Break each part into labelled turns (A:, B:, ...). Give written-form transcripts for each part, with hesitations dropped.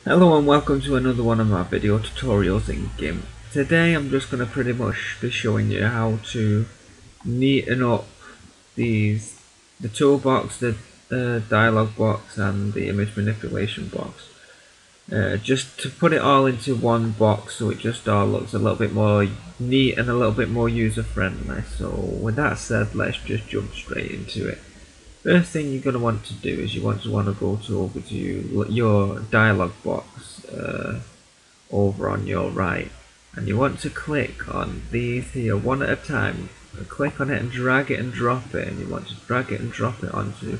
A: Hello and welcome to another one of my video tutorials in Gimp. Today I'm just going to pretty much be showing you how to neaten up the toolbox, the dialog box and the image manipulation box. Just to put it all into one box so it just all looks a little bit more neat and a little bit more user friendly. So with that said, let's just jump straight into it. First thing you're going to want to do is you want to go over to your dialog box over on your right, and you want to click on these here one at a time. Click on it and drag it and drop it, and you want to drag it and drop it onto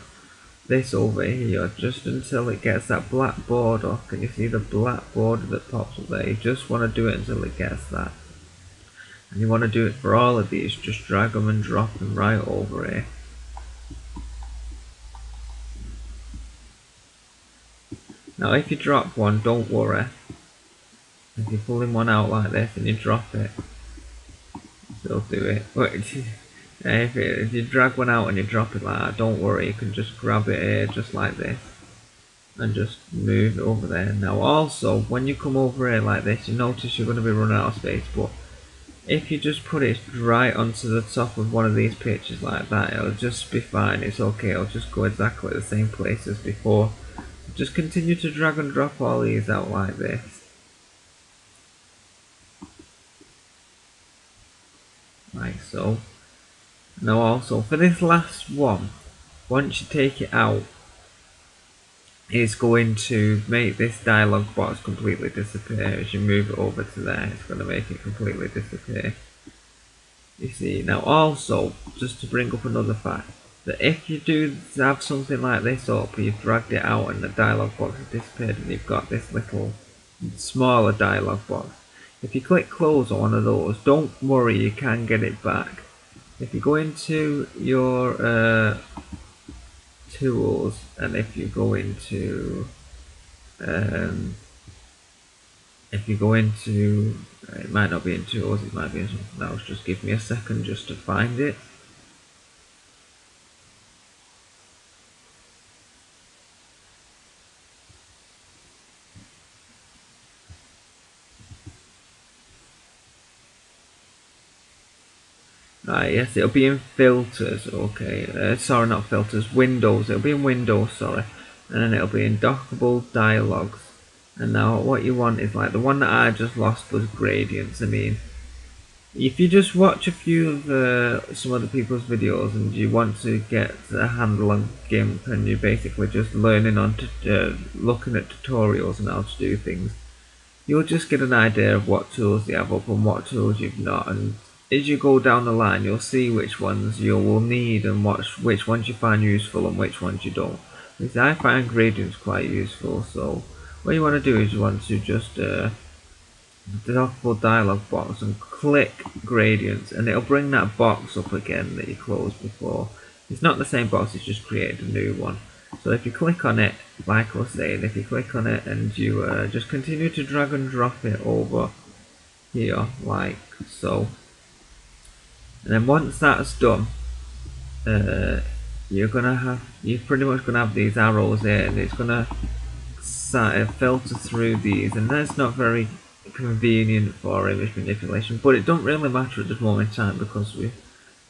A: this over here just until it gets that black border. Can you see the black border that pops up there? You just want to do it until it gets that, and you want to do it for all of these. Just drag them and drop them right over here. Now if you drop one, don't worry. If you're pulling one out like this and you drop it, still do it. But if you drag one out and you drop it like that, don't worry, you can just grab it here just like this and just move it over there. Now also, when you come over here like this, you notice you're going to be running out of space, but if you just put it right onto the top of one of these pictures like that, it'll just be fine, it's okay, it'll just go exactly the same place as before. Just continue to drag and drop all these out like this. Like so. Now also, for this last one, once you take it out, it's going to make this dialog box completely disappear. As you move it over to there, it's going to make it completely disappear. You see, now also, just to bring up another fact, that if you do have something like this up, you've dragged it out and the dialog box has disappeared and you've got this little smaller dialog box, if you click close on one of those, don't worry, you can get it back. If you go into your tools, and if you go into it might not be in tools, it might be in something else, just give me a second just to find it. Right, yes, it'll be in filters, okay, sorry, not filters, windows, it'll be in windows, sorry, and then it'll be in dockable dialogues. And now what you want is, like, the one that I just lost was gradients. I mean, if you just watch a few of some other people's videos and you want to get a handle on Gimp and you're basically just learning on looking at tutorials and how to do things, you'll just get an idea of what tools you have up and what tools you've not, and as you go down the line you'll see which ones you will need and which ones you find useful and which ones you don't. Because I find gradients quite useful, so what you want to do is you want to just the dockable dialog box and click gradients, and it'll bring that box up again that you closed before. It's not the same box, it's just created a new one. So if you click on it, like I was saying, if you click on it and you just continue to drag and drop it over here, like so, and then once that's done, you're pretty much gonna have these arrows here, and it's gonna filter through these, and that's not very convenient for image manipulation, but it don't really matter at this moment in time because we're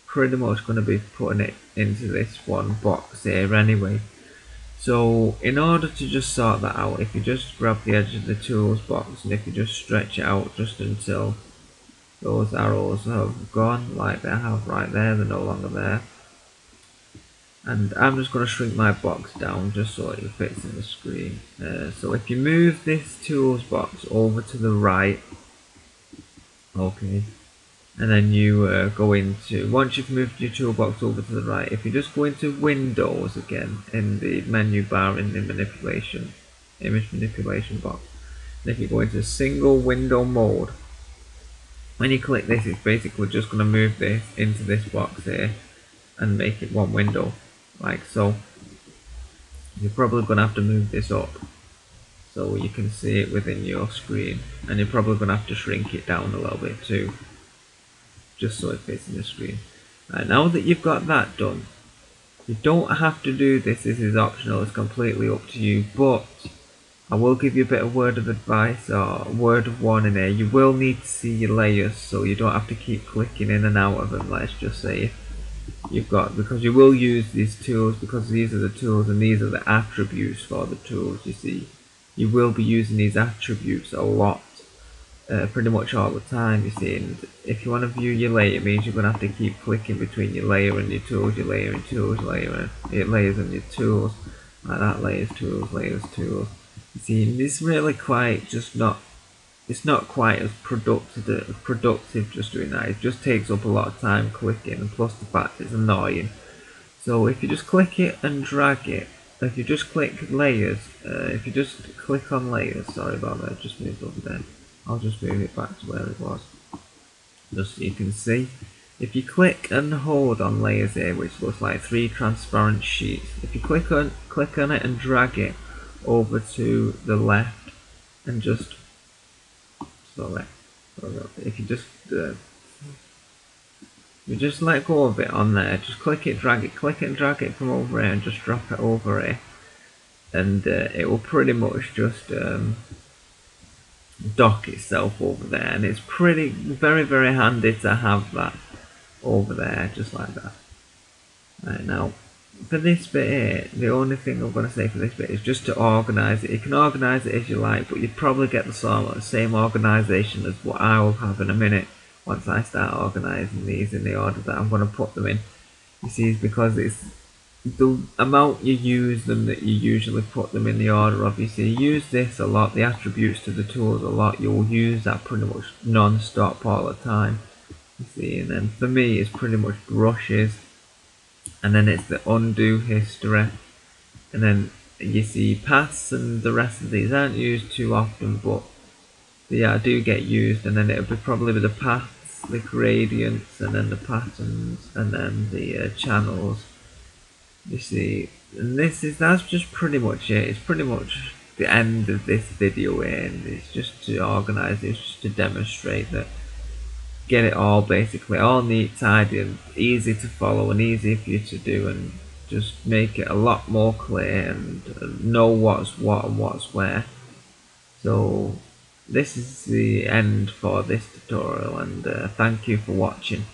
A: pretty much going to be putting it into this one box here anyway. So in order to just sort that out, if you just grab the edge of the tools box and if you just stretch it out just until those arrows have gone, like they have right there, they're no longer there. And I'm just going to shrink my box down just so it fits in the screen. So if you move this tools box over to the right, okay, and then you go into, once you've moved your toolbox over to the right, if you just go into Windows again in the menu bar in the image manipulation box, and if you go into single window mode, when you click this, it's basically just going to move this into this box here and make it one window, like so. You're probably going to have to move this up so you can see it within your screen, and you're probably going to have to shrink it down a little bit too, just so it fits in the screen. Right, now that you've got that done, you don't have to do this, this is optional, it's completely up to you, but I will give you a bit of word of advice or word of warning here. You will need to see your layers, so you don't have to keep clicking in and out of them. Let's just say you've got, because you will use these tools, because these are the tools and these are the attributes for the tools. You see, you will be using these attributes a lot, pretty much all the time. You see, and if you want to view your layer, it means you're going to have to keep clicking between your layer and your tools, your layer and tools, layer and your layers and your tools, like that. Layers, tools. You see, it's really quite just not. It's not quite as productive just doing that. It just takes up a lot of time clicking, and plus the fact it's annoying. So if you just click it and drag it, if you just click layers, if you just click on layers, sorry about that, just moved over there. I'll just move it back to where it was, just so you can see. If you click and hold on layers here, which looks like 3 transparent sheets, if you click on it and drag it over to the left and just if you just let go of it on there, just click it and drag it from over here and just drop it over here, and it will pretty much just dock itself over there, and it's very handy to have that over there just like that. Right, now for this bit here, the only thing I'm going to say for this bit is just to organise it. You can organise it as you like, but you'd probably get the same organisation as what I will have in a minute once I start organising these in the order that I'm going to put them in. You see, it's because it's the amount you use them that you usually put them in the order of. You see, you use this a lot, the attributes to the tools a lot, you'll use that pretty much non-stop all the time. You see, and then for me it's pretty much brushes, and then it's the undo history, and then you see paths, and the rest of these aren't used too often, but yeah, do get used, and then it'll be probably with the paths, the gradients, and then the patterns, and then the channels. You see, and that's just pretty much it. It's pretty much the end of this video, and it's just to organise it, it's just to demonstrate that. Get it all basically all neat, tidy, and easy to follow and easy for you to do, and just make it a lot more clear and know what's what and what's where. So this is the end for this tutorial, and thank you for watching.